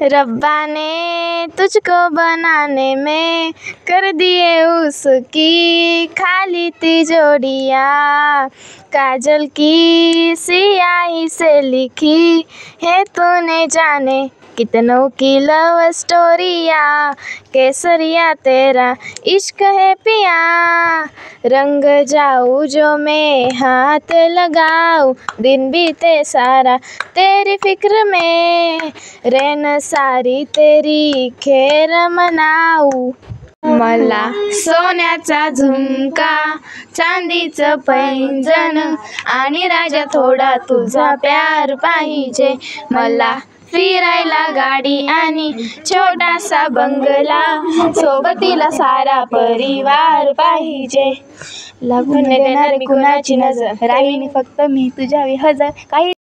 रब्बा ने तुझको बनाने में कर दिए उसकी खाली तिजोरिया, काजल की सियाही से लिखी है तूने जाने कितनों की लव स्टोरिया, केसरिया तेरा इश्क है पिया, रंग जाऊँ जो मैं हाथ लगाऊँ, दिन बीते सारा तेरी फिक्र में, रैन सारी तेरी खेर मनाऊ. मला सोन्याचा झुमका, चांदीचं पैंजण आणि राजा थोडा तुझा प्यार पाहिजे. मला फिरायला गाडी आणि छोटासा बंगला, सोबतीला सारा परिवार पाहिजे. लागून देणार मी कुणाची नजर, राहीन फक्त मी तुझ्यावी हजर. काही